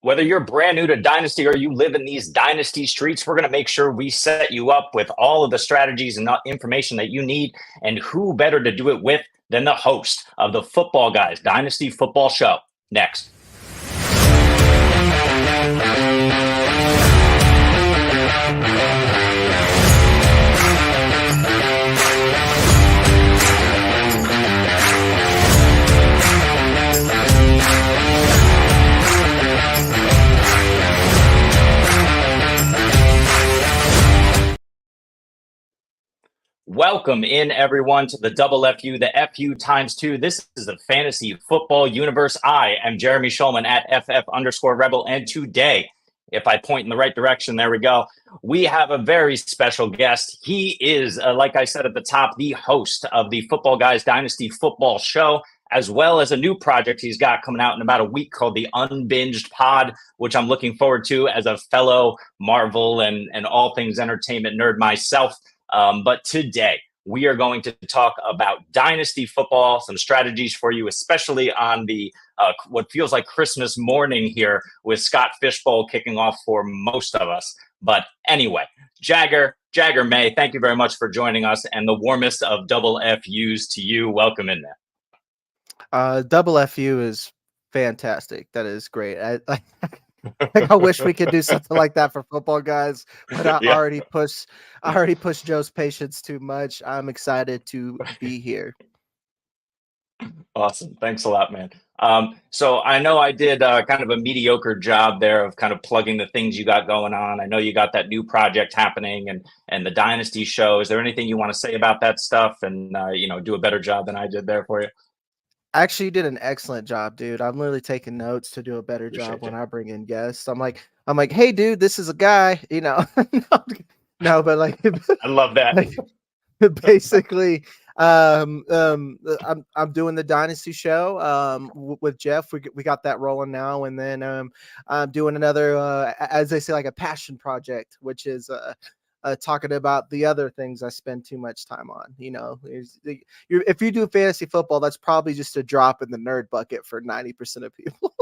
Whether you're brand new to Dynasty or you live in these Dynasty streets, we're going to make sure we set you up with all of the strategies and information that you need. And who better to do it with than the host of the Football Guys Dynasty Football Show? Next. Welcome in, everyone, to the Double FU, the FU times two. This is the fantasy football universe. I am Jeremy Schulman at FF_Rebel. And today, if I point in the right direction, there we go, we have a very special guest. He is, like I said at the top, the host of the Football Guys Dynasty Football Show, as well as a new project he's got coming out in about a week called the Unbinged Pod, which I'm looking forward to as a fellow Marvel and all things entertainment nerd myself. But today we are going to talk about Dynasty football, some strategies for you, especially on the what feels like Christmas morning here with Scott Fishbowl kicking off for most of us. But anyway, Jagger May, thank you very much for joining us, and the warmest of double FUs to you. Welcome in there. Double FU is fantastic. That is great. I wish we could do something like that for Football Guys, but I already pushed Joe's patience too much. I'm excited to be here. Awesome. Thanks a lot, man. So I know I did kind of a mediocre job there of kind of plugging the things you got going on. I know you got that new project happening and the Dynasty show. Is there anything you want to say about that stuff and, do a better job than I did there for you? Actually, you did an excellent job, dude. I'm literally taking notes to do a better job when I bring in guests. I'm like, hey, dude, this is a guy, No, but like, I love that. Basically, I'm doing the Dynasty show with Jeff. We got that rolling now, and then I'm doing another, as they say, like a passion project, which is talking about the other things I spend too much time on. If you do fantasy football, that's probably just a drop in the nerd bucket for 90% of people.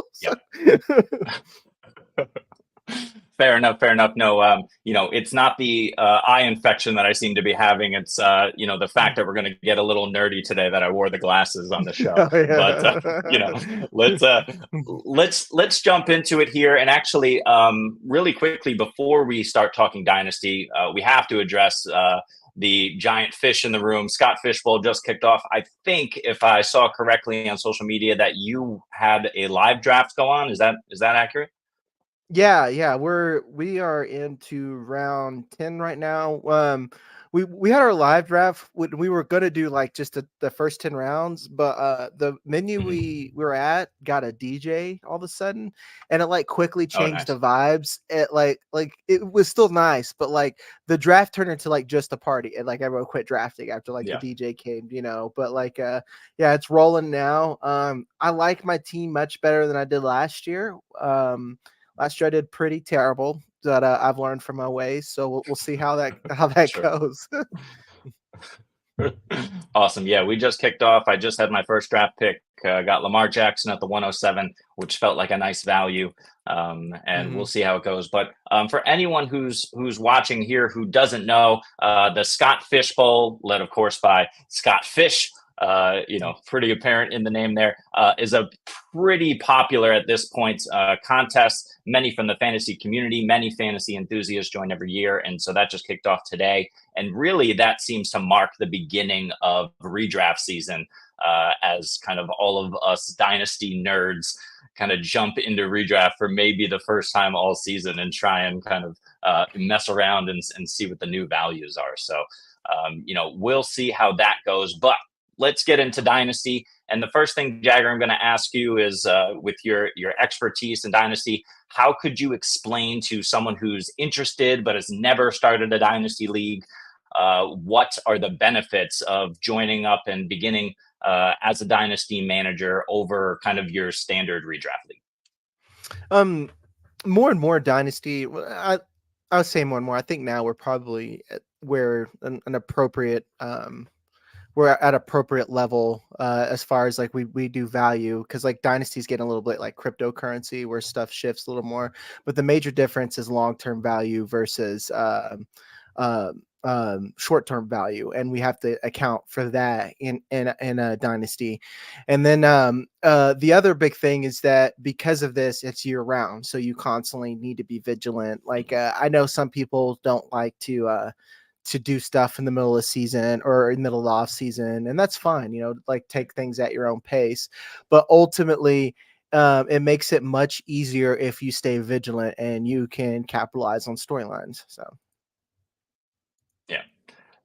Fair enough. No, it's not the eye infection that I seem to be having. It's, the fact that we're going to get a little nerdy today that I wore the glasses on the show. But, let's jump into it here. And actually, really quickly, before we start talking Dynasty, we have to address the giant fish in the room. Scott Fishbowl just kicked off. I think, if I saw correctly on social media, that you had a live draft go on. Is that accurate? Yeah, we are into round 10 right now. We had our live draft. We were gonna do like just the first 10 rounds, but the menu we were at got a DJ all of a sudden, and it like quickly changed the vibes. It like it was still nice, but like the draft turned into like just a party, and like everyone quit drafting after the DJ came, But like it's rolling now. I like my team much better than I did last year. Last year I did pretty terrible, but I've learned from my ways. So we'll see how that goes. Awesome. Yeah, we just kicked off. I just had my first draft pick. Got Lamar Jackson at the 107, which felt like a nice value. And we'll see how it goes. But for anyone who's watching here who doesn't know, the Scott Fishbowl, led of course by Scott Fish, pretty apparent in the name there, is a pretty popular at this point contest. Many from the fantasy community, many fantasy enthusiasts join every year. And so that just kicked off today. And really that seems to mark the beginning of redraft season as kind of all of us Dynasty nerds kind of jump into redraft for maybe the first time all season and try and kind of mess around and see what the new values are. So, we'll see how that goes. But let's get into Dynasty. And the first thing, Jagger, I'm going to ask you is with your expertise in Dynasty, how could you explain to someone who's interested but has never started a Dynasty league, what are the benefits of joining up and beginning as a Dynasty manager over kind of your standard redraft league? More and more Dynasty, I would say more and more. I think now we're probably at where an appropriate we're at appropriate level as far as like we do value, because like Dynasty's getting a little bit like cryptocurrency where stuff shifts a little more, but the major difference is long-term value versus short-term value, and we have to account for that in a dynasty. And then the other big thing is that because of this, it's year-round, so you constantly need to be vigilant. Like I know some people don't like to do stuff in the middle of the season or in the middle of the off season, and that's fine. Like take things at your own pace, but ultimately it makes it much easier if you stay vigilant and you can capitalize on storylines. So Yeah.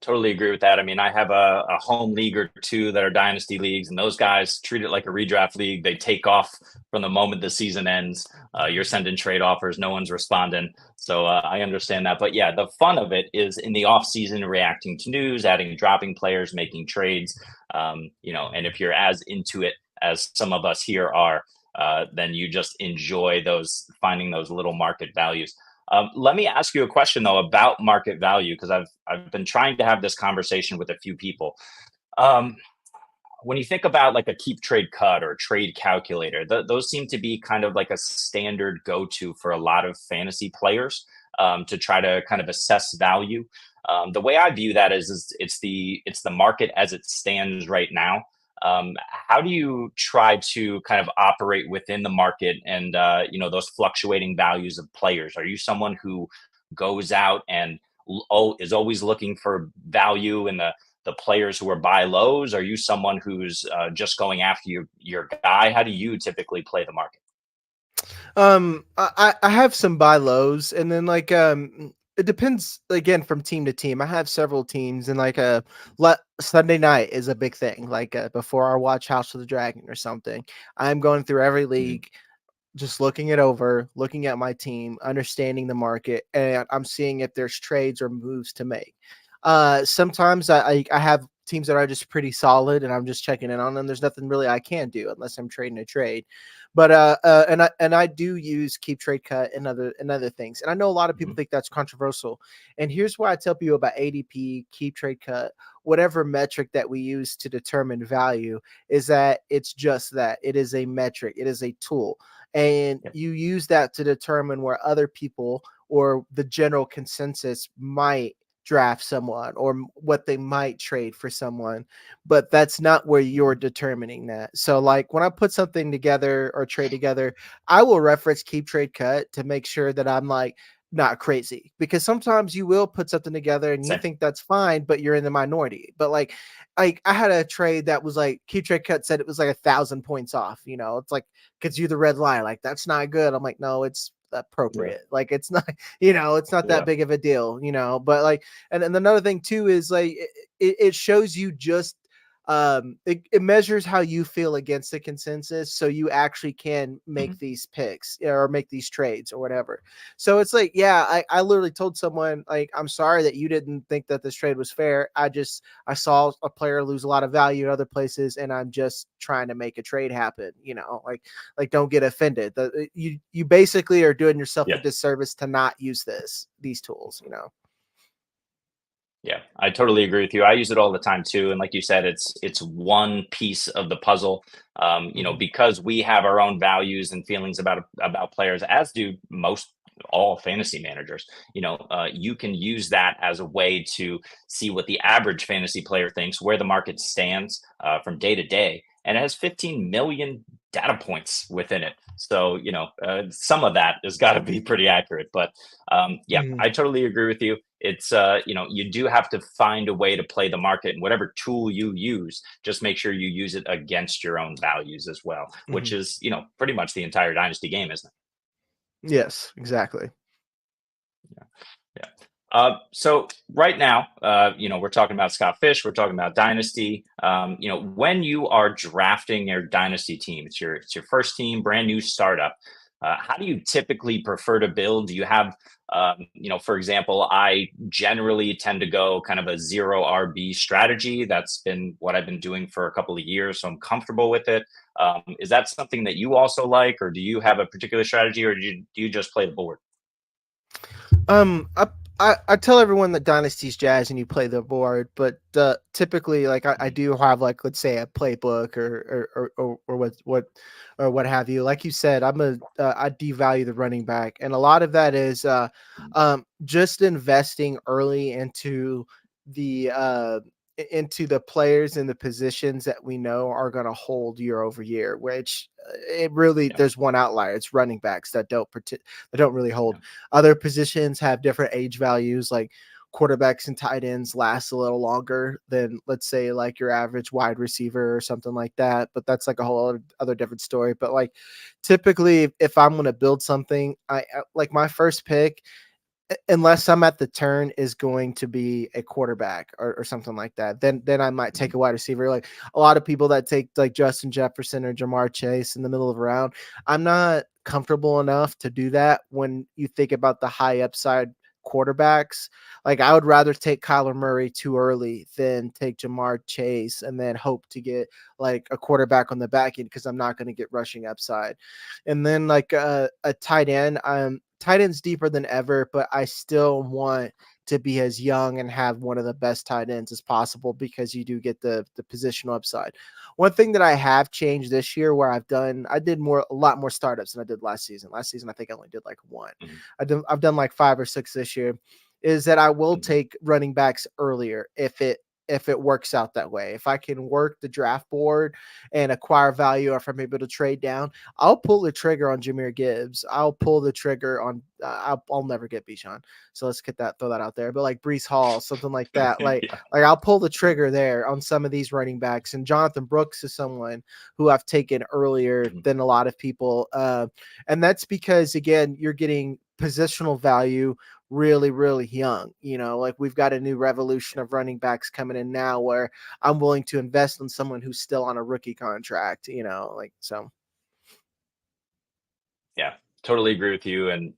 Totally agree with that. I mean, I have a home league or two that are dynasty leagues, and those guys treat it like a redraft league. They take off from the moment the season ends. You're sending trade offers, no one's responding. So I understand that. But yeah, the fun of it is in the off season, reacting to news, adding, dropping players, making trades. And if you're as into it as some of us here are, then you just enjoy finding those little market values. Let me ask you a question though about market value, because I've been trying to have this conversation with a few people. Um, when you think about like a keep trade cut or a trade calculator, those seem to be kind of like a standard go-to for a lot of fantasy players to try to kind of assess value. The way I view that is it's the market as it stands right now. How do you try to kind of operate within the market and those fluctuating values of players? Are you someone who goes out and is always looking for value in the players who are buy lows? Are you someone who's just going after your guy? How do you typically play the market? I have some buy lows, and then like it depends again from team to team. I have several teams, and like Sunday night is a big thing. Like before I watch House of the Dragon or something, I'm going through every Mhm. league, just looking it over, looking at my team, understanding the market, and I'm seeing if there's trades or moves to make. Sometimes I have teams that are just pretty solid, and I'm just checking in on them. There's nothing really I can do unless I'm trading a trade. But and I do use keep trade cut and other things. And I know a lot of people Mhm. think that's controversial. And here's why I tell people about ADP, keep trade cut, whatever metric that we use to determine value, is that it's just that. It is a metric, it is a tool. And Yeah. you use that to determine where other people or the general consensus might draft someone or what they might trade for someone, but that's not where you're determining that. So like when I put something together or trade together, I will reference keep trade cut to make sure that I'm like not crazy, because sometimes you will put something together and you Same. think that's fine, but you're in the minority. But like I had a trade that was like keep trade cut said it was like 1,000 points off. It's like gets you the red line, like that's not good. I'm like, no, it's Yeah. appropriate. Like it's not, it's not that Yeah. big of a deal. But like, and another thing too is like it shows you just it measures how you feel against the consensus, so you actually can Mhm. make these picks or make these trades or whatever. So it's like, yeah, I literally told someone like, I'm sorry that you didn't think that this trade was fair. I saw a player lose a lot of value in other places, and I'm just trying to make a trade happen. Like don't get offended. You basically are doing yourself a Yeah. disservice to not use these tools. Yeah, I totally agree with you. I use it all the time too, and like you said, it's one piece of the puzzle. Hmm. Because we have our own values and feelings about players, as do most all fantasy managers. You can use that as a way to see what the average fantasy player thinks, where the market stands from day to day, and it has 15 million data points within it. So some of that has got to be pretty accurate. But yeah, Hmm. I totally agree with you. It's you do have to find a way to play the market, and whatever tool you use, just make sure you use it against your own values as well, which Hmm. is pretty much the entire dynasty game, isn't Yes, exactly. it? Yeah. So right now, we're talking about Scott Fish. We're talking about Dynasty. When you are drafting your Dynasty team, it's your first team, brand new startup. How do you typically prefer to build? Do you have, for example, I generally tend to go kind of a zero RB strategy. That's been what I've been doing for a couple of years, so I'm comfortable with it. Is that something that you also like, or do you have a particular strategy, or do you just play the board? Um, I I tell everyone that Dynasty's jazz and you play the board, but typically, like I Mhm. do have like let's say a playbook or what have you. Like you said, I devalue the running back, and a lot of that is Mhm. just investing early the into the players and the positions that we know are going to hold year over year. Which it really Yeah. there's one outlier. It's running backs that don't really hold. Yeah. Other positions have different age values, like quarterbacks and tight ends last a little longer than, let's say, like your average wide receiver or something like that. But that's like a whole other different story. But like typically, if I'm going to build something, like my first pick, unless I'm at the turn, is going to be a quarterback or something like that. Then I might take Mhm. a wide receiver. Like a lot of people that take like Justin Jefferson or Jamar Chase in the middle of a round. I'm not comfortable enough to do that when you think about the high upside quarterbacks. Like I would rather take Kyler Murray too early than take Jamar Chase and then hope to get like a quarterback on the back end because I'm not going to get rushing upside. And then like a tight end, tight end's deeper than ever, but I still want to be as young and have one of the best tight ends as possible because you do get the positional upside. One thing that I have changed this year where I did a lot more startups than I did last season. Last season I think I only did like one. Mhm. I've done like 5 or 6 this year. Is that I will Mhm. take running backs earlier if it works out that way. If I can work the draft board and acquire value, or if I'm able to trade down, I'll pull the trigger on Jahmyr Gibbs. I'll pull the trigger on. I'll never get Bijan, so let's throw that out there. But like Brees Hall, something like that. Yeah. Like I'll pull the trigger there on some of these running backs. And Jonathan Brooks is someone who I've taken earlier Mhm. than a lot of people, and that's because again you're getting positional value really really young. Like we've got a new revolution of running backs coming in now where I'm willing to invest in someone who's still on a rookie contract, like so. Yeah, totally agree with you. And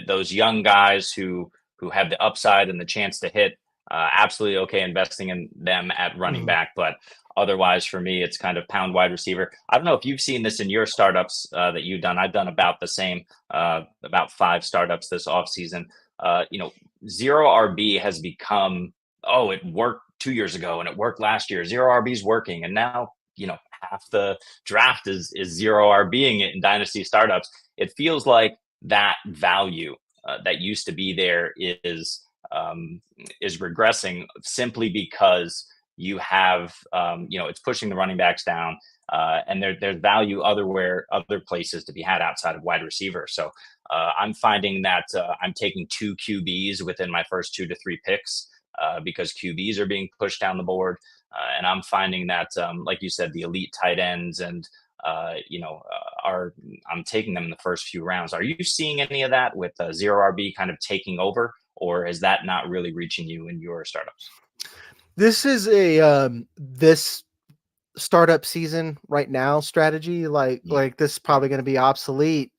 those young guys who have the upside and the chance to hit, absolutely okay investing in them at running Mhm. back. But otherwise, for me, it's kind of pound wide receiver. I don't know if you've seen this in your startups that you've done. I've done about the same, about 5 startups this off season. Zero RB has become, oh, it worked 2 years ago and it worked last year. Zero RB is working, and now half the draft is zero RBing it in dynasty startups. It feels like that value that used to be there um, is regressing simply because you have it's pushing the running backs down, and there's value other places to be had outside of wide receiver. So I'm finding that I'm taking 2 QBs within my first 2 to 3 picks because QBs are being pushed down the board. And I'm finding that, like you said, the elite tight ends and are I'm taking them in the first few rounds. Are you seeing any of that with zero RB kind of taking over, or is that not really reaching you in your startups? This is a this startup season right now strategy. Mhm. Like this is Yeah. probably going to be obsolete,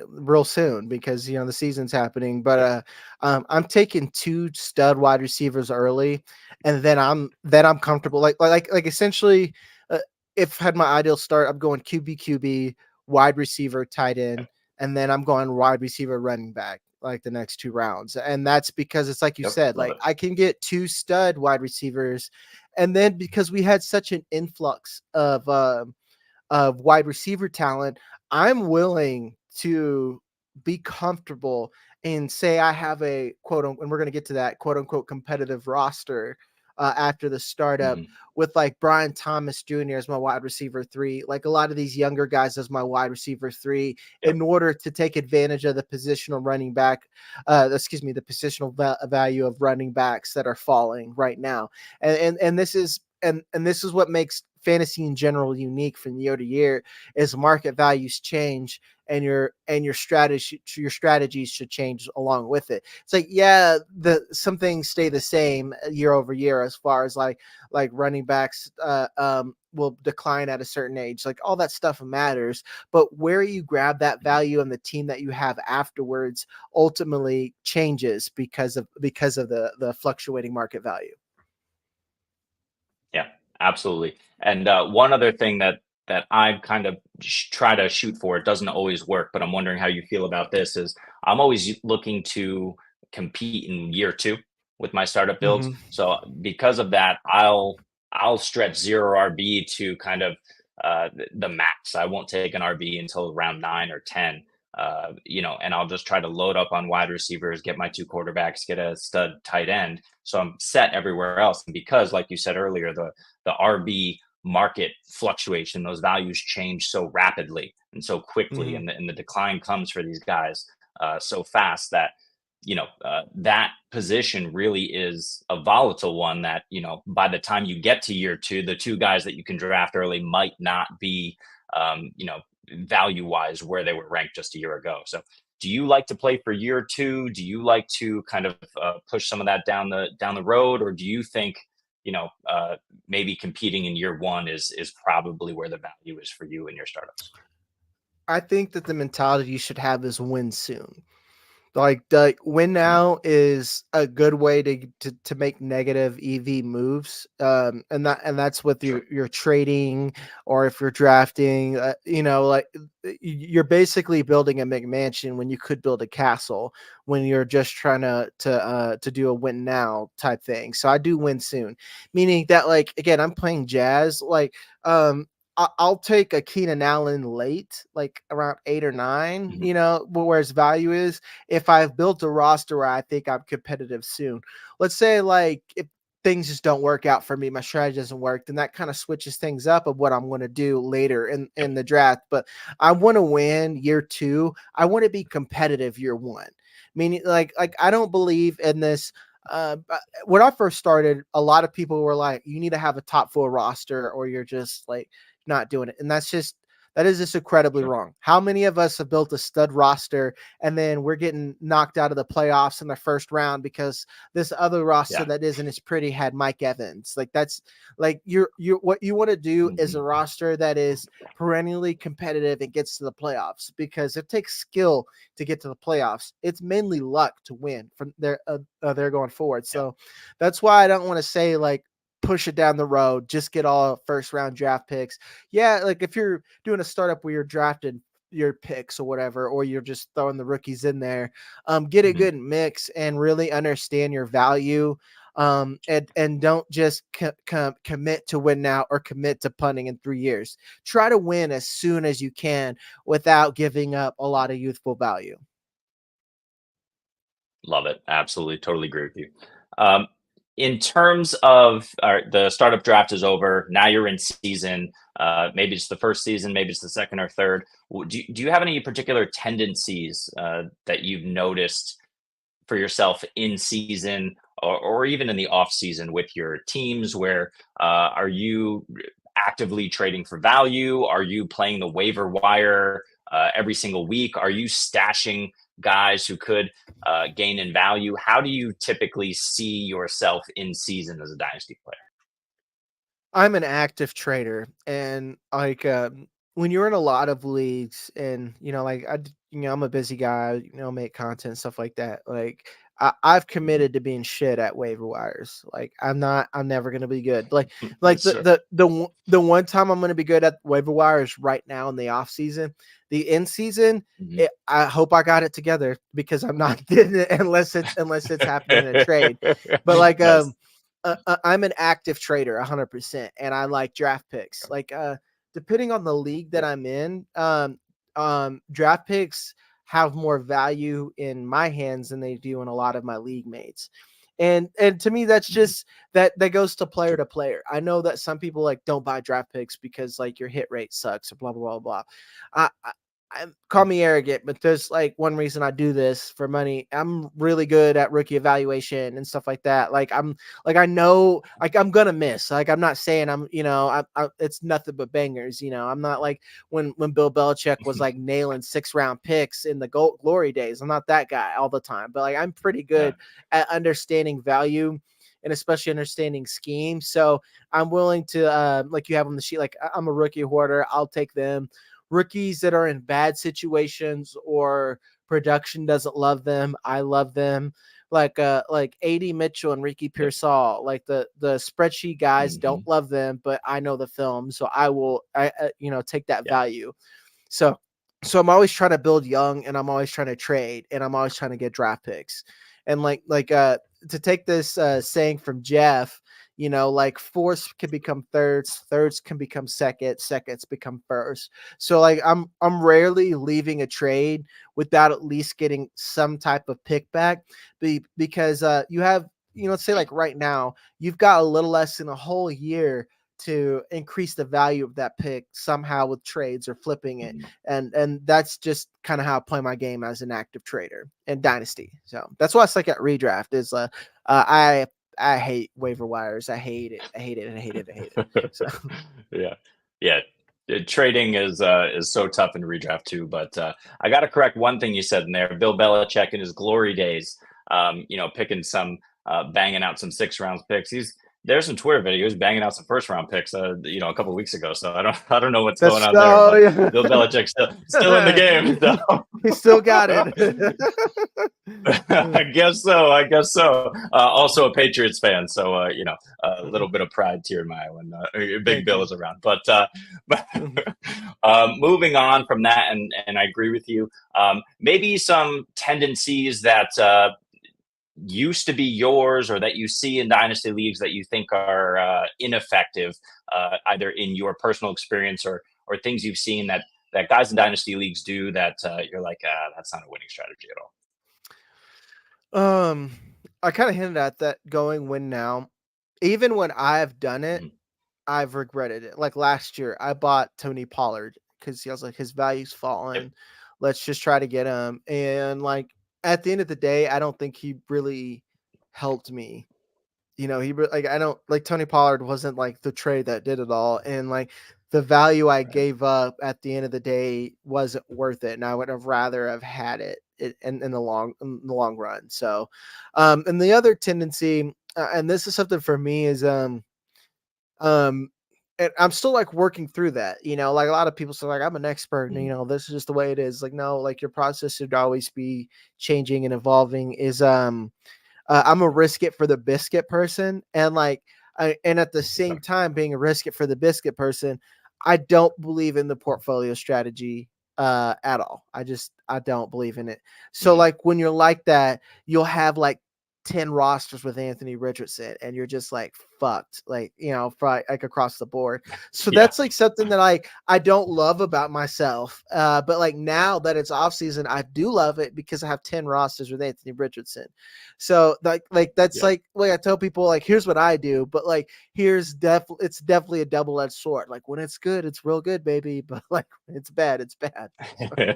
real soon because the season's happening. But Yeah. I'm taking 2 stud wide receivers early, and then I'm comfortable. Like essentially, uh, if had my ideal start, I'm going QB, wide receiver, tight Yeah. end, and then I'm going wide receiver, running back. Like the next 2 rounds, and that's because it's like you Yep. said, Love like it. I can get 2 stud wide receivers, and then because we had such an influx of wide receiver talent, I'm willing to be comfortable and say I have a and we're going to get to that quote unquote competitive roster after the startup Hmm. with like Brian Thomas Jr. as my wide receiver 3, like a lot of these younger guys as my wide receiver 3, Yep. in order to take advantage of the positional running back, the positional value of running backs that are falling right now. And this is and this is what makes fantasy in general unique from year to year is market values change and your strategies should change along with it. It's like some things stay the same year over year as far as like running backs will decline at a certain age, like all that stuff matters, but where you grab that Mhm. value and the team that you have afterwards ultimately changes because of the fluctuating market value. Yeah, absolutely. And one other thing that I kind of try to shoot for, it doesn't always work, but I'm wondering how you feel about this. Is I'm always looking to compete in year 2 with my startup builds. Mm-hmm. So because of that, I'll stretch 0 RB to kind of the max. I won't take an RB until round 9 or 10. And I'll just try to load up on wide receivers, get my 2 quarterbacks, get a stud tight end. So I'm set everywhere else. And because, like you said earlier, the RB market fluctuation, those values change so rapidly and so quickly, Mm-hmm. and the decline comes for these guys so fast that that position really is a volatile one that, by the time you get to year 2, the 2 guys that you can draft early might not be, value wise where they were ranked just a year ago. So do you like to play for year 2? Do you like to kind of push some of that down the road? Or do you think, maybe competing in year 1 is probably where the value is for you in your startups? I think that the mentality you should have is win soon. Like the win Mhm. now is a good way to make negative EV moves, and that's with Sure. your trading, or if you're drafting, like you're basically building a McMansion when you could build a castle when you're just trying to do a win now type thing. So I do win soon, meaning that, like, again, I'm playing jazz, like I'll take a Keenan Allen late, like around 8 or 9, Mhm. where his value is, if I've built a roster where I think I'm competitive soon. Let's say, like, if things just don't work out for me, my strategy doesn't work, then that kind of switches things up of what I'm going to do later Yep. in the draft. But I want to win year 2. I want to be competitive year 1. Meaning, like I don't believe in this. When I first started, a lot of people were like, "You need to have a top 4 roster, or you're just like not doing it," and that is just incredibly Sure. wrong. How many of us have built a stud roster and then we're getting knocked out of the playoffs in the first round because this other roster Yeah. that isn't as pretty had Mike Evans? Like, that's like, you're what you want to do is a Mhm. roster that is perennially competitive and gets to the playoffs, because it takes skill to get to the playoffs. It's mainly luck to win from there. They're going forward. Yeah. So that's why I don't want to say, like, push it down the road, just get all first round draft picks. Yeah, like if you're doing a startup where you're drafting your picks or whatever, or you're just throwing the rookies in there, get a Mhm. good mix and really understand your value. And don't just commit to win now or commit to punting in 3 years. Try to win as soon as you can without giving up a lot of youthful value. Love it. Absolutely. Totally agree with you. Um, in terms of the startup draft is over. Now you're in season. Maybe it's the first season, maybe it's the second or third. Do you have any particular tendencies that you've noticed for yourself in season, or even in the off season with your teams, where are you actively trading for value? Are you playing the waiver wire every single week? Are you stashing guys who could gain in value? How do you typically see yourself in season as a dynasty player? I'm an active trader, and like, when you're in a lot of leagues, and like I'm a busy guy, make content, stuff like that. Like, I've Mhm. committed to being shit at waiver wires. Like, I'm never gonna be good. Like Sure. the one time I'm gonna be good at waiver wires right now in the off season. The in season, Mhm. I hope I got it together, because I'm not getting it unless it's happening in a trade. But like, Nice. I'm an active trader 100%, and I like draft picks. Like, depending on the league that Yep. I'm in, draft picks have more value in my hands than they do in a lot of my league mates. And to me, that's Mhm. just that goes to player Sure. to player. I know that some people, like, don't buy draft picks because, like, your hit rate sucks or blah blah blah blah. I call me arrogant, but there's, like, one reason I do this for money. I'm really good at rookie evaluation and stuff like that. I know, like, I'm gonna miss. Like, I'm not saying it's nothing but bangers. I'm not like when Bill Belichick was, like, nailing 6 round picks in the glory days. I'm not that guy all the time, but, like, I'm pretty Yeah. good at understanding value, and especially understanding scheme. So I'm willing to, like you have on the sheet, like, I'm a rookie hoarder. I'll take them. Rookies that are in bad situations or production doesn't love them, I love them. Like AD Mitchell and Ricky Yep. Pearsall, like the spreadsheet guys don't Mhm. love them, but I know the film, so I will, take that Yeah. value. So I'm always trying to build young, and I'm always trying to trade, and I'm always trying to get draft picks. And to take this saying from Jeff, like fourths can become thirds, thirds can become seconds, seconds become first. So like I'm rarely leaving a trade without at least getting some type of pick back, because you have, let's say like right now you've got a little less than a whole year to increase the value of that pick somehow with trades or flipping it. And that's just kind of how I play my game as an active trader in Dynasty. So that's why I suck at redraft is I hate waiver wires. I hate it. I hate it. I hate it. I hate it. So yeah. Trading is so tough in redraft too. But I got to correct one thing you said in there. Bill Belichick in his glory days, picking some, banging out some 6 round picks. There's some Twitter videos banging out some first round picks, a couple of weeks ago. So I don't know what's going on there. But Bill Belichick's still in the game. So. He still got it. I guess so. Also a Patriots fan, so a little bit of pride here in my eye when Big Bill is around. But moving on from that, and I agree with you. Maybe some tendencies that used to be yours or that you see in dynasty leagues that you think are ineffective, either in your personal experience or things you've seen that guys in dynasty leagues do that you're like, that's not a winning strategy at all. I kind of hinted at that going win now. Even when I've done it, I've regretted it. Like last year, I bought Tony Pollard because I was like, his value's fallen. Yep. Let's just try to get him. And like at the end of the day, I don't think he really helped me. I don't like Tony Pollard wasn't like the trade that did it all. And like the value I gave up at the end of the day wasn't worth it. And I would have rather have had it in the long run. So, and the other tendency, and this is something for me is, and I'm still like working through that, like a lot of people say like, I'm an expert and, this is just the way it is. Like, no, like your process should always be changing and evolving is, I'm a risk it for the biscuit person. And like, and at the same time being a risk it for the biscuit person, I don't believe in the portfolio strategy at all. I don't believe in it. So like when you're like that, you'll have like 10 rosters with Anthony Richardson and you're just like fucked, like, like across the board. So that's like something that I don't love about myself. But like now that it's off season, I do love it because I have 10 rosters with Anthony Richardson. So like that's like I tell people like, here's what I do, but like, it's definitely a double-edged sword. Like when it's good, it's real good, baby. But like when it's bad, it's bad. Yeah,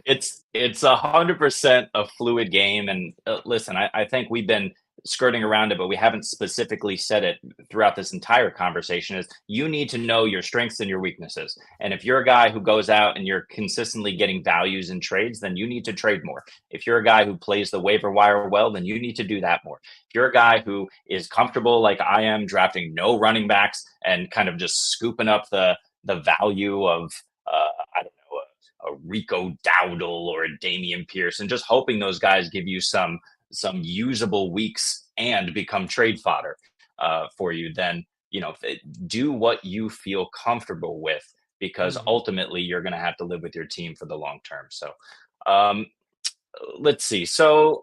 it's 100% a fluid game. And listen, I think we've been skirting around it, but we haven't specifically said it throughout this entire conversation, is you need to know your strengths and your weaknesses. And if you're a guy who goes out and you're consistently getting values in trades, then you need to trade more. If you're a guy who plays the waiver wire well, then you need to do that more. If you're a guy who is comfortable, like I am, drafting no running backs and kind of just scooping up the value of, I don't know, a Rico Dowdle or a Damian Pierce, and just hoping those guys give you some usable weeks and become trade fodder for you, then do what you feel comfortable with, because ultimately you're going to have to live with your team for the long term. So let's see. So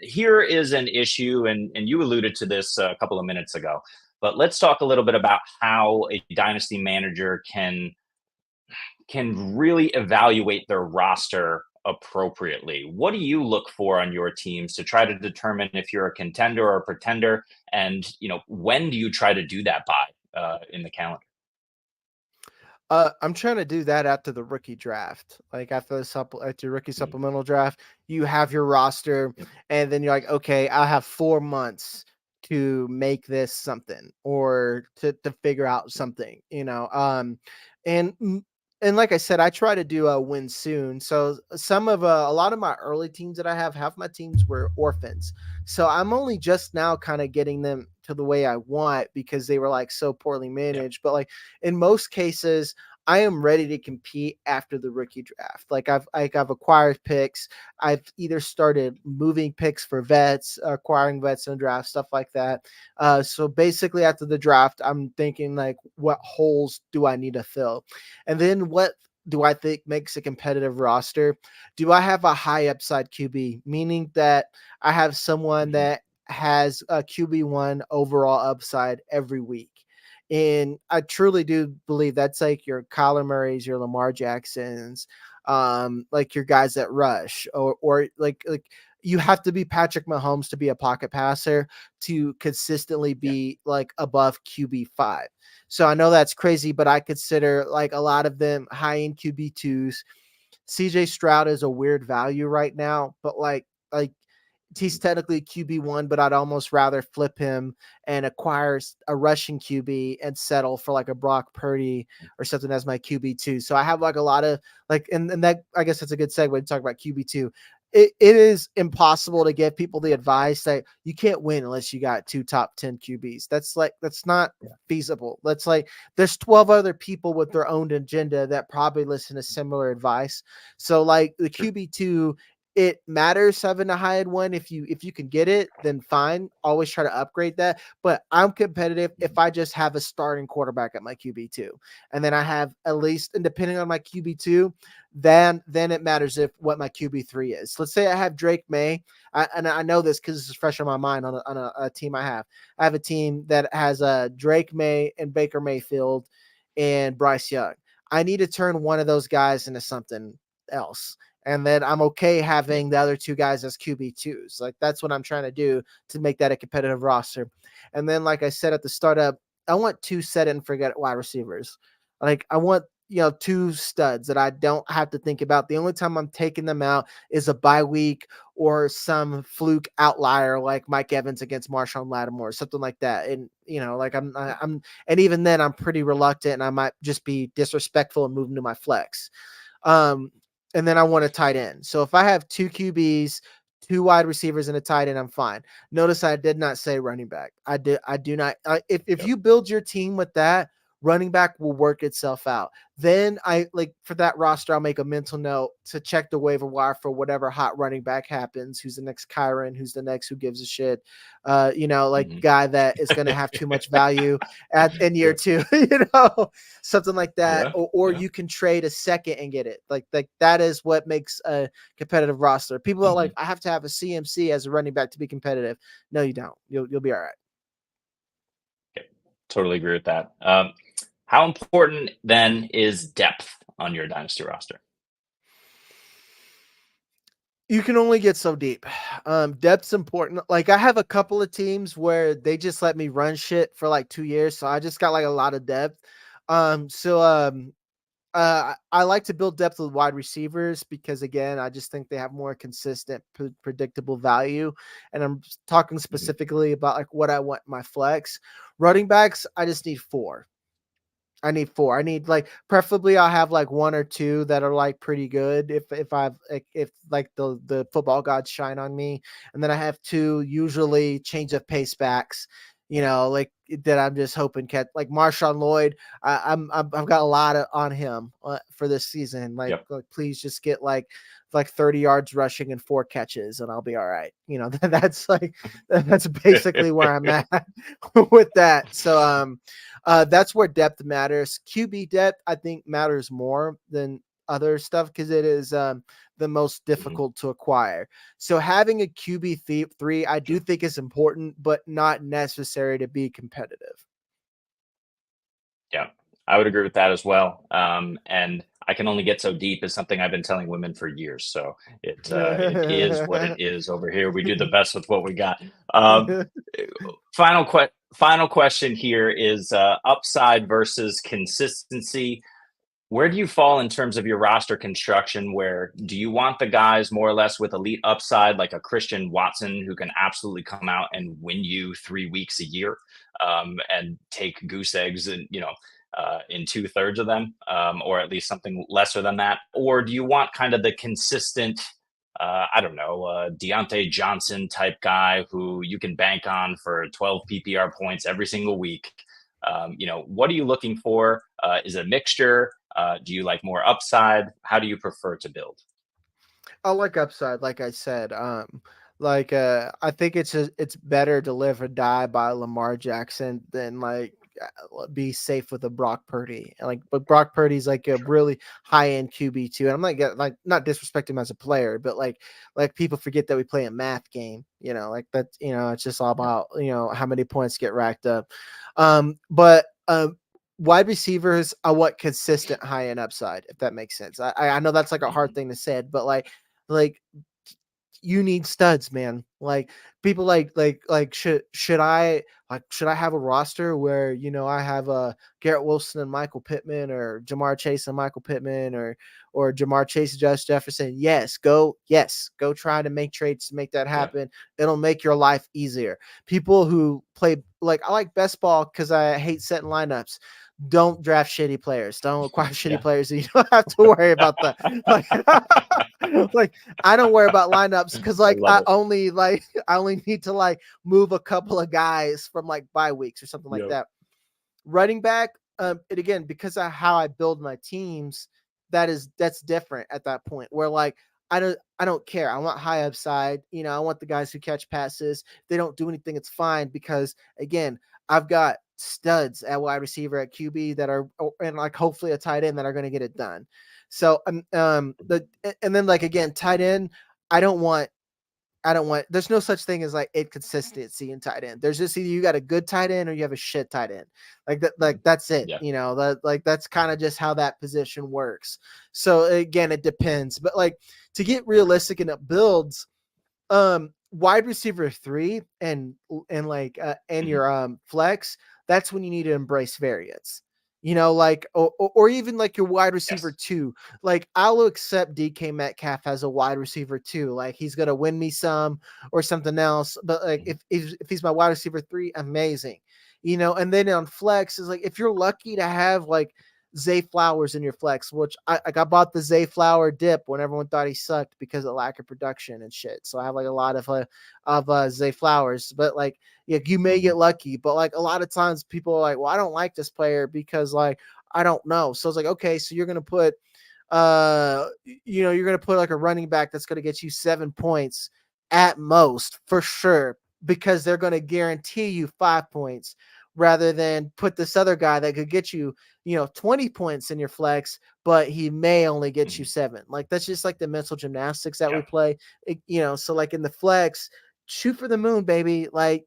here is an issue, and you alluded to this a couple of minutes ago, but let's talk a little bit about how a dynasty manager can really evaluate their roster appropriately. What do you look for on your teams to try to determine if you're a contender or a pretender? And, when do you try to do that by in the calendar? I'm trying to do that after the rookie draft. Like after your rookie supplemental draft, you have your roster and then you're like, okay, I have 4 months to make this something or to figure out something, and like I said, I try to do a win soon. So a lot of my early teams that I have, half my teams were orphans. So I'm only just now kind of getting them to the way I want because they were like so poorly managed. But like in most cases, I am ready to compete after the rookie draft. Like I've acquired picks. I've either started moving picks for vets, acquiring vets in the draft, stuff like that. So basically after the draft, I'm thinking like, what holes do I need to fill? And then what do I think makes a competitive roster? Do I have a high upside QB, meaning that I have someone Mhm. that has a QB1 overall upside every week? And I truly do believe that's like your Kyler Murray's, your Lamar Jacksons, like your guys that rush, or like you have to be Patrick Mahomes to be a pocket passer to consistently Yeah. be like above QB5. So I know that's crazy, but I consider like a lot of them high end QB2s. CJ Stroud is a weird value right now, but like he's Mhm. technically QB1, but I'd almost rather flip him and acquire a rushing QB and settle for like a Brock Purdy or something as my QB2. So I have like a lot of like, and that, I guess that's a good segue to talk about QB2. It is impossible to give people the advice that you can't win unless you got two top 10 QBs. That's not Yeah. feasible. That's like, there's 12 other people with their own agenda that probably listen to similar advice. So like the True. QB2, it matters having a high end one. If you can get it, then fine. Always try to upgrade that. But I'm competitive if Mhm. I just have a starting quarterback at my QB2. And then I have at least, and depending on my QB2, then it matters if what my QB3 is. Let's say I have Drake May. And I know this because it's fresh on my mind on a team I have. I have a team that has Drake May and Baker Mayfield and Bryce Young. I need to turn one of those guys into something else. And then I'm okay Yeah. having the other two guys as QB2s. Like that's what I'm trying to do to make that a competitive roster. And then, like I said at the startup, I want two set and forget wide receivers. Like I want, two studs that I don't have to think about. The only time I'm taking them out is a bye week or some fluke outlier like Mike Evans against Marshawn Lattimore, something like that. And like and even then I'm pretty reluctant, and I might just be disrespectful and move into my flex. Um, and then I want a tight end. So if I have two QBs, two wide receivers, and a tight end, I'm fine. Notice I did not say running back. I do not. If Yep. you build your team with that, running back will work itself out. Then I like for that roster, I'll make a mental note to check the waiver wire for whatever hot running back happens. Who's the next Kyron? Who's the next? Who gives a shit? Like Mhm. guy that is going to have too much value in year Yeah. two. Something like that, Yeah. or Yeah. you can trade a second and get it. Like that is what makes a competitive roster. People are like, Mhm. I have to have a CMC as a running back to be competitive. No, you don't. You'll be all right. Yeah. Totally agree with that. How important then is depth on your dynasty roster? You can only get so deep. Depth's important. Like I have a couple of teams where they just let me run shit for like 2 years, so I just got like a lot of depth. I like to build depth with wide receivers because again, I just think they have more consistent, predictable value. And I'm talking Mhm. specifically about like what I want in my flex. Running backs, I just need four. I need four. I need like preferably I'll have like one or two that are like pretty good if I've like if like the football gods shine on me. And then I have two usually change of pace backs, like that I'm just hoping catch like Marshawn Lloyd. I've got a lot on him for this season. Yep. Like please just get like 30 yards rushing and four catches and I'll be all right. That's like that's basically where I'm at with that. So that's where depth matters. QB depth, I think, matters more than other stuff because it is the most Mhm. difficult to acquire. So having a QB3, I do Sure. think is important, but not necessary to be competitive. Yeah, I would agree with that as well. And I can only get so deep is something I've been telling women for years. So it is what it is over here. We do the best with what we got. Um, final question here is upside versus consistency. Where do you fall in terms of your roster construction? Where do you want the guys more or less with elite upside, like a Christian Watson, who can absolutely come out and win you 3 weeks a year, and take goose eggs and in 2/3 of them, or at least something lesser than that? Or do you want kind of the consistent, I don't know, Deontay Johnson type guy who you can bank on for 12 PPR points every single week? What are you looking for? Is it a mixture? Do you like more upside? How do you prefer to build? I like upside, like I said. I think it's better to live or die by Lamar Jackson than like be safe with a Brock Purdy. But Brock Purdy's like a really high end QB too. And I'm not disrespecting him as a player, but like people forget that we play a math game. Like that. It's just all about how many points get racked up. But wide receivers, I want consistent high end upside, if that makes sense. I know that's like a hard thing to say, but like you need studs, man. Like people should I have a roster where I have a Garrett Wilson and Michael Pittman, or Jamar Chase and Michael Pittman, or Jamar Chase and Josh Jefferson? Yes, go try to make trades to make that happen. Yeah. It'll make your life easier. People who play I like best ball because I hate setting lineups. Don't draft shitty players. Don't acquire shitty players. So you don't have to worry about that. I don't worry about lineups because I only need to move a couple of guys from bye weeks or something like that. Running back, and again, because of how I build my teams, that's different at that point where I don't care. I want high upside. I want the guys who catch passes. If they don't do anything, it's fine, because again, I've got studs at wide receiver, at QB that are, and hopefully a tight end that are going to get it done. So and then again, tight end, I don't want, there's no such thing as inconsistency in tight end. There's just either you got a good tight end or you have a shit tight end. That's it. Yeah. That's kind of just how that position works. So again, it depends, but to get realistic in it builds, wide receiver 3 and your flex, that's when you need to embrace variance, or even your wide receiver 2. I'll accept DK Metcalf as a wide receiver 2. He's going to win me some or something else. But if he's my wide receiver 3, amazing. And then on flex is if you're lucky to have Zay Flowers in your flex, which I bought the Zay Flower dip when everyone thought he sucked because of lack of production and shit. So I have a lot of Zay Flowers, but you may get lucky, but a lot of times people are well, I don't like this player because I don't know. So it's okay, so you're gonna put you're gonna put a running back that's gonna get you 7 points at most for sure, because they're gonna guarantee you 5 points, rather than put this other guy that could get you 20 points in your flex, but he may only get you 7. That's just the mental gymnastics that we play. So in the flex, shoot for the moon, baby. And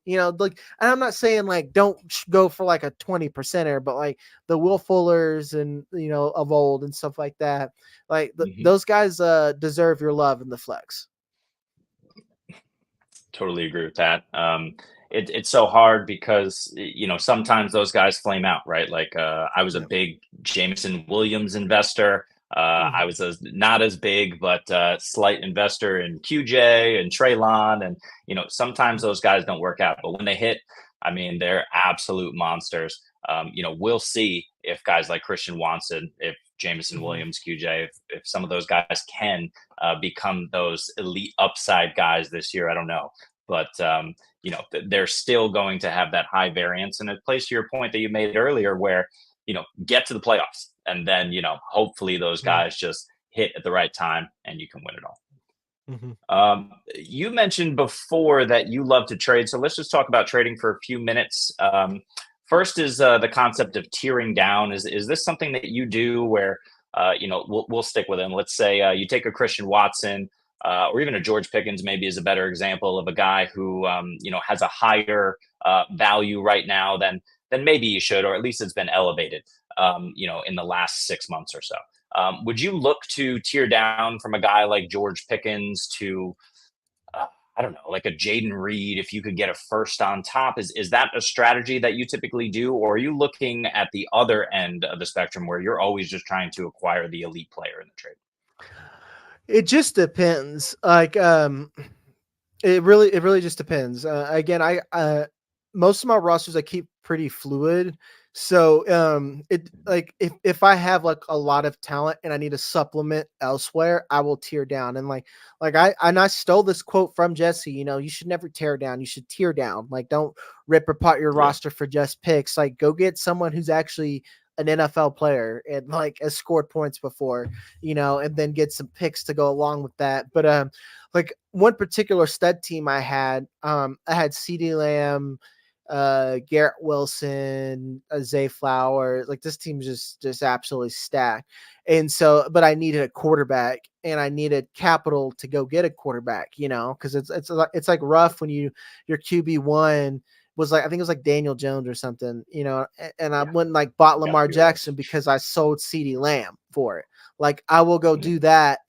I'm not saying don't go for a 20%er, but the Will Fullers and of old and stuff like that. Those guys deserve your love in the flex. Totally agree with that. It's so hard because sometimes those guys flame out, right? I was a big Jameson Williams investor. I was not as big, but slight investor in QJ and Treylon, and sometimes those guys don't work out, but when they hit, I mean, they're absolute monsters. We'll see if guys like Christian Watson, if Jameson Williams, QJ, if some of those guys can become those elite upside guys this year. I don't know, but they're still going to have that high variance. And it plays to your point that you made earlier, where get to the playoffs, and then hopefully those guys just hit at the right time and you can win it all. You mentioned before that you love to trade, so let's just talk about trading for a few minutes. First is the concept of tiering down. Is this something that you do where we'll stick with him? Let's say you take a Christian Watson, or even a George Pickens, maybe is a better example of a guy who has a higher value right now than maybe you should, or at least it's been elevated in the last 6 months or so. Would you look to tier down from a guy like George Pickens to I don't know, like a Jaden Reed, if you could get a first on top? Is that a strategy that you typically do? Or are you looking at the other end of the spectrum where you're always just trying to acquire the elite player in the trade? It just depends. It really just depends. Again, I most of my rosters I keep pretty fluid. So if I have a lot of talent and I need a supplement elsewhere, I will tear down. And I stole this quote from Jesse. You should never tear down. You should tear down. Don't rip apart your roster for just picks. Go get someone who's actually an NFL player and has scored points before, and then get some picks to go along with that. But one particular stud team I had CeeDee Lamb Garrett Wilson, Zay Flowers. Like this team's just absolutely stacked. And so, but I needed a quarterback and I needed capital to go get a quarterback, because it's like rough when your QB1 was like, I think it was like Daniel Jones or something, and I went and like bought Lamar Jackson because I sold CeeDee Lamb for it. Like I will go do that,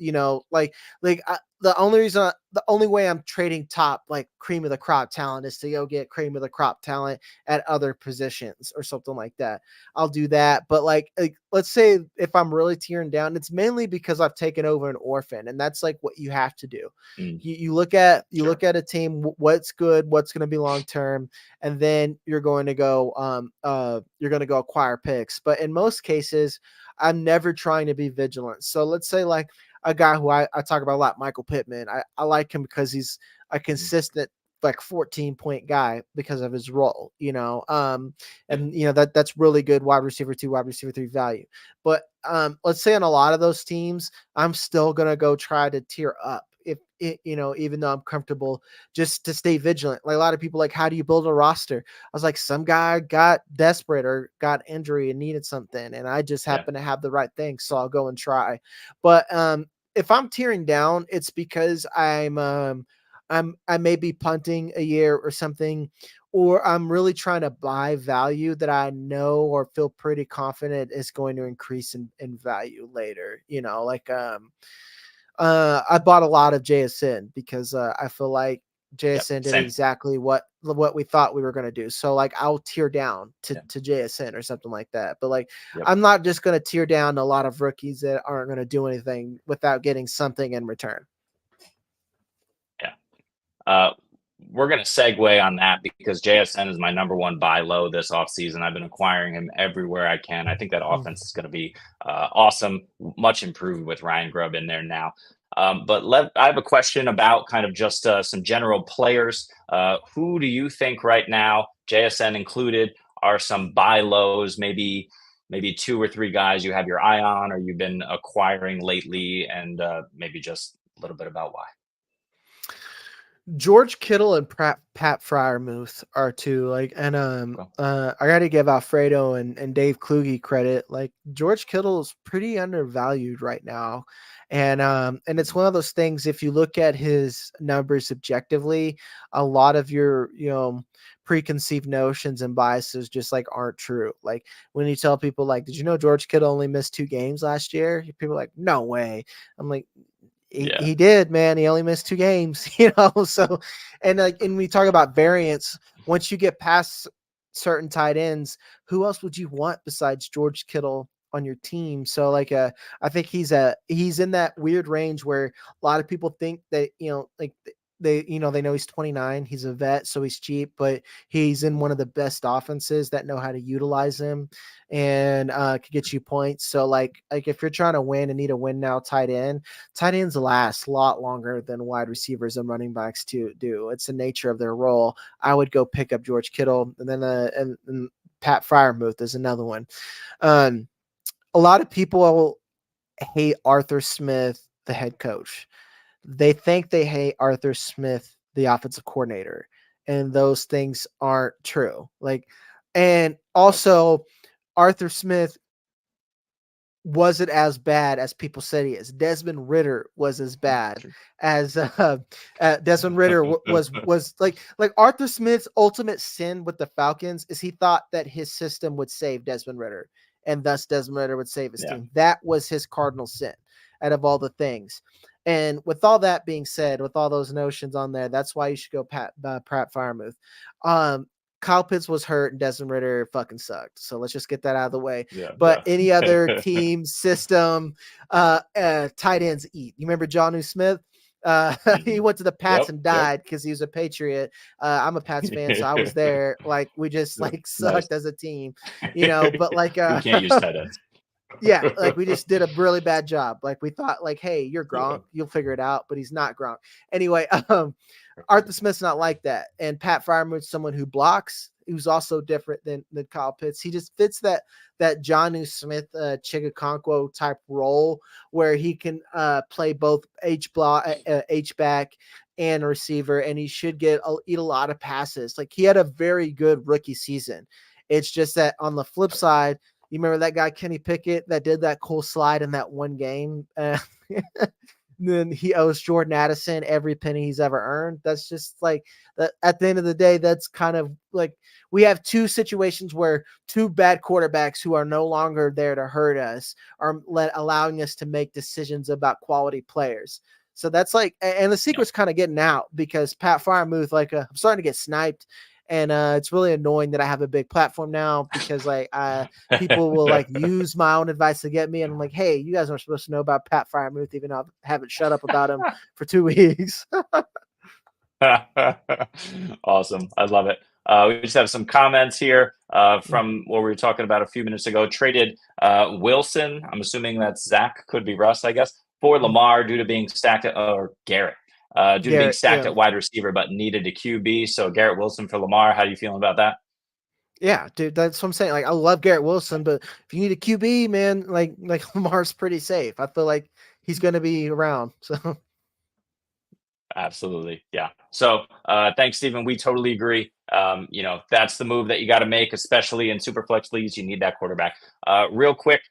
the only way I'm trading top like cream of the crop talent is to go get cream of the crop talent at other positions or something like that. I'll do that. But like let's say if I'm really tearing down, it's mainly because I've taken over an orphan, and that's like what you have to do. You look at a team, what's good, what's going to be long term, and then you're going to go acquire picks. But in most cases, I'm never trying to be vigilant. So let's say like a guy who I talk about a lot, Michael Pittman. I like him because he's a consistent like 14-point guy because of his role, and that's really good wide receiver 2, wide receiver 3 value. But let's say on a lot of those teams, I'm still going to go try to tier up if it, even though I'm comfortable, just to stay vigilant. Like a lot of people like, how do you build a roster? I was like, some guy got desperate or got injury and needed something, and I just happen to have the right thing, so I'll go and try. But if I'm tearing down, it's because I may be punting a year or something, or I'm really trying to buy value that I know or feel pretty confident is going to increase in value later. I bought a lot of JSN because I feel like JSN did exactly what we thought we were going to do. So like I'll tear down to JSN or something like that. But like I'm not just going to tear down a lot of rookies that aren't going to do anything without getting something in return. Yeah. We're going to segue on that because JSN is my number one buy low this offseason. I've been acquiring him everywhere I can. I think that offense is going to be awesome, much improved with Ryan Grubb in there now. But I have a question about kind of just some general players. Who do you think right now, JSN included, are some buy lows, maybe 2 or 3 guys you have your eye on or you've been acquiring lately, and maybe just a little bit about why? George Kittle and Pat Freiermuth are 2. Like, and I got to give Alfredo and Dave Kluge credit. Like, George Kittle is pretty undervalued right now, and it's one of those things. If you look at his numbers objectively, a lot of your preconceived notions and biases just like aren't true. Like when you tell people like, did you know George Kittle only missed 2 games last year? People are like, no way. I'm like, he did, man. He only missed 2 games, So, and we talk about variance. Once you get past certain tight ends, who else would you want besides George Kittle on your team? So, like, I think he's in that weird range where a lot of people think that they know he's 29, he's a vet, so he's cheap, but he's in one of the best offenses that know how to utilize him and could get you points. So like if you're trying to win and need a win now, tight ends last a lot longer than wide receivers and running backs do. It's the nature of their role. I would go pick up George Kittle, and then and Pat Freiermuth is another one. A lot of people hate Arthur Smith, the head coach. They think they hate Arthur Smith, the offensive coordinator, and those things aren't true. Like, and also Arthur Smith wasn't as bad as people said he is. Desmond Ridder was as bad as Desmond Ridder was like Arthur Smith's ultimate sin with the Falcons is he thought that his system would save Desmond Ridder, and thus Desmond Ridder would save his team. That was his cardinal sin out of all the things. And with all that being said, with all those notions on there, that's why you should go Pat Freiermuth. Kyle Pitts was hurt and Desmond Ridder fucking sucked. So let's just get that out of the way. Any other team, system, tight ends eat. You remember Jonnu Smith? He went to the Pats and died because he was a Patriot. I'm a Pats fan, so I was there. Like we just sucked as a team, but like we can't use tight ends. Yeah, like we just did a really bad job. Like we thought, like, hey, you're Gronk, you'll figure it out, but he's not Gronk. Anyway, Arthur Smith's not like that, and Pat Freiermuth's someone who blocks, who's also different than Kyle Pitts. He just fits that Jonnu Smith, Chigakonkwo type role where he can play both H back and a receiver, and he should eat a lot of passes. Like, he had a very good rookie season. It's just that on the flip side, you remember that guy Kenny Pickett that did that cool slide in that one game? Then he owes Jordan Addison every penny he's ever earned. That's just like that. At the end of the day, that's kind of like we have two situations where two bad quarterbacks who are no longer there to hurt us are allowing us to make decisions about quality players. So that's like, and the secret's kind of getting out because Pat Freiermuth, like, I'm starting to get sniped. And it's really annoying that I have a big platform now because like people will like use my own advice to get me. And I'm like, hey, you guys aren't supposed to know about Pat Freiermuth, even though I haven't shut up about him for 2 weeks. Awesome. I love it. We just have some comments here from what we were talking about a few minutes ago. Traded Wilson, I'm assuming that's Zach, could be Russ, I guess, for Lamar due to being stacked or Garrett. Due to being stacked at wide receiver, but needed a QB. So Garrett Wilson for Lamar. How do you feeling about that? Yeah, dude, that's what I'm saying. Like, I love Garrett Wilson, but if you need a QB, man, like Lamar's pretty safe. I feel like he's going to be around. So absolutely, yeah. So thanks, Stephen. We totally agree. That's the move that you got to make, especially in super flex leagues. You need that quarterback. Real quick,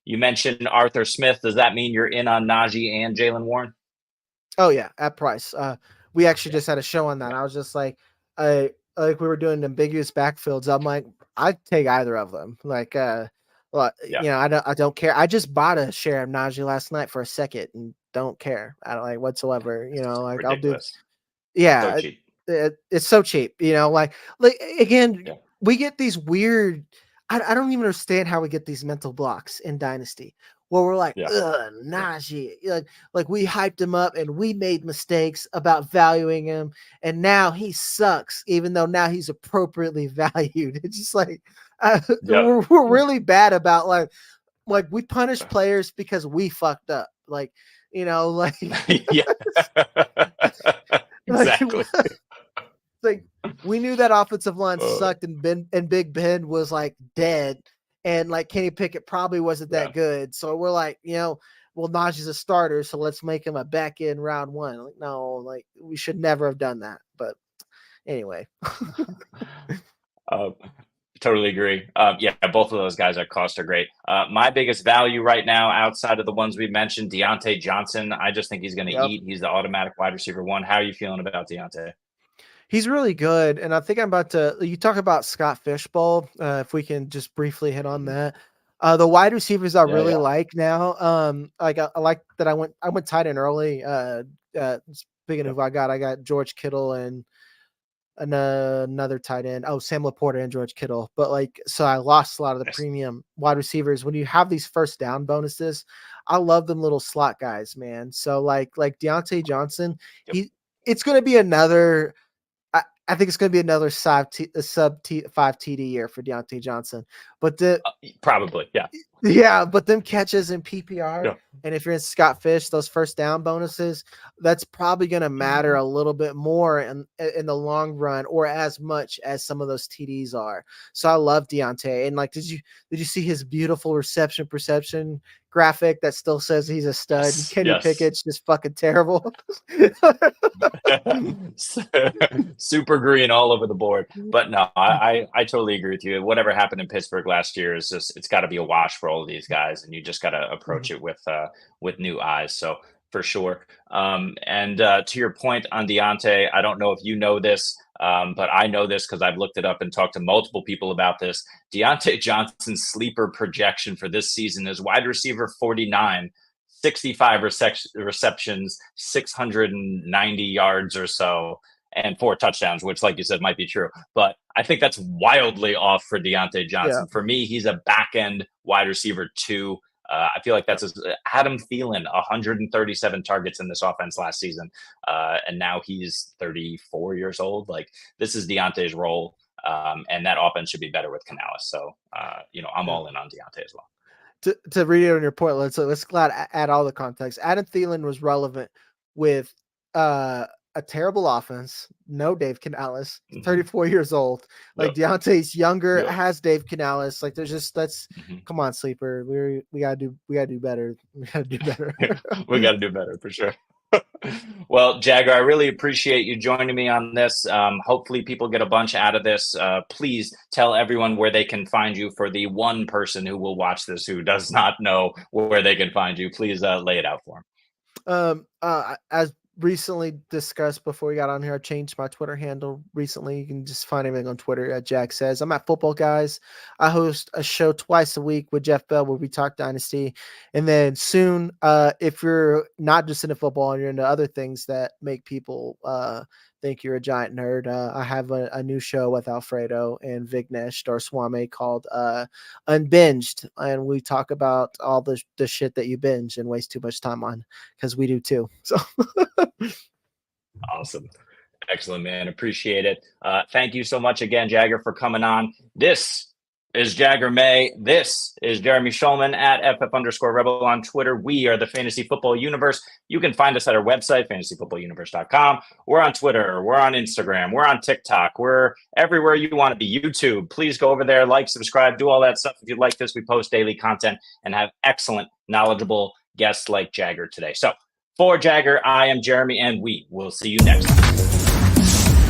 you mentioned Arthur Smith. Does that mean you're in on Najee and Jalen Warren? Oh yeah, at Price. We actually just had a show on that. I was just like, we were doing ambiguous backfields. I'm like, I'd take either of them. Like, I don't care. I just bought a share of Najee last night for a second and don't care. I don't like whatsoever. Like ridiculous. I'll do. Yeah, so it's so cheap. Like again, we get these weird. I don't even understand how we get these mental blocks in Dynasty. Where we're like, Najee, like we hyped him up and we made mistakes about valuing him, and now he sucks, even though now he's appropriately valued. It's just like we're really bad about like we punish players because we fucked up, like exactly. Like we knew that offensive line sucked, and Big Ben was like dead. And like Kenny Pickett probably wasn't that good. So we're like, well, Najee's a starter, so let's make him a back in round one. Like, no, like we should never have done that. But anyway. Totally agree. Both of those guys at cost are great. My biggest value right now, outside of the ones we mentioned, Deontay Johnson. I just think he's going to eat. He's the automatic wide receiver one. How are you feeling about Deontay? He's really good, and I think I'm about to. You talk about Scott Fishbowl. If we can just briefly hit on that, the wide receivers I really like now. Like I like that I went tight end early. Speaking of who I got George Kittle and another tight end. Oh, Sam Laporta and George Kittle. But like, so I lost a lot of the premium wide receivers. When you have these first down bonuses, I love them little slot guys, man. So like Deontay Johnson, it's going to be another. I think it's going to be another sub 5 TD year for Deontay Johnson, but probably, but them catches in PPR, and if you're in Scott Fish, those first down bonuses, that's probably going to matter a little bit more in the long run, or as much as some of those TDs are. So I love Deontay, and like, did you see his beautiful reception perception graphic that still says he's a stud? Yes, Kenny Pickett's just fucking terrible. Super green all over the board. But no, I totally agree with you. Whatever happened in Pittsburgh last year is just, it's got to be a wash for all of these guys, and you just got to approach it with new eyes. So for sure. And to your point on Deontay, I don't know if you know this, but I know this because I've looked it up and talked to multiple people about this. Deontay Johnson's sleeper projection for this season is wide receiver 49, 65 receptions, 690 yards or so, and 4 touchdowns, which, like you said, might be true. But I think that's wildly off for Deontay Johnson. For me, he's a back-end wide receiver 2. I feel like that's Adam Thielen, 137 targets in this offense last season. And now he's 34 years old. Like, this is Deontay's role. And that offense should be better with Canales. So, I'm all in on Deontay as well. To read it on your point, let's add all the context. Adam Thielen was relevant with a terrible offense. No Dave Canales, 34 years old. Like Deontay's younger, has Dave Canales. Like, there's just come on, sleeper. We gotta do better. We gotta do better. We gotta do better for sure. Well, Jagger, I really appreciate you joining me on this. Hopefully, people get a bunch out of this. Please tell everyone where they can find you for the one person who will watch this who does not know where they can find you. Please lay it out for As recently discussed before we got on here, I changed my Twitter handle recently. You can just find everything on Twitter at Jack Says. I'm at Football Guys. I host a show twice a week with Jeff Bell where we talk Dynasty. And then soon, if you're not just into football and you're into other things that make people think you're a giant nerd, I have a new show with Alfredo and Vignesh Dorswamy called Unbinged. And we talk about all the shit that you binge and waste too much time on, because we do too. So Awesome. Excellent, man. Appreciate it. Thank you so much again, Jagger, for coming on. This is Jagger May. This is Jeremy Schulman at FF_Rebel on Twitter. We are the Fantasy Football Universe. You can find us at our website, fantasyfootballuniverse.com. We're on Twitter. We're on Instagram. We're on TikTok. We're everywhere you want to be. YouTube. Please go over there, like, subscribe, do all that stuff. If you like this, we post daily content and have excellent, knowledgeable guests like Jagger today. So for Jagger, I am Jeremy, and we will see you next time.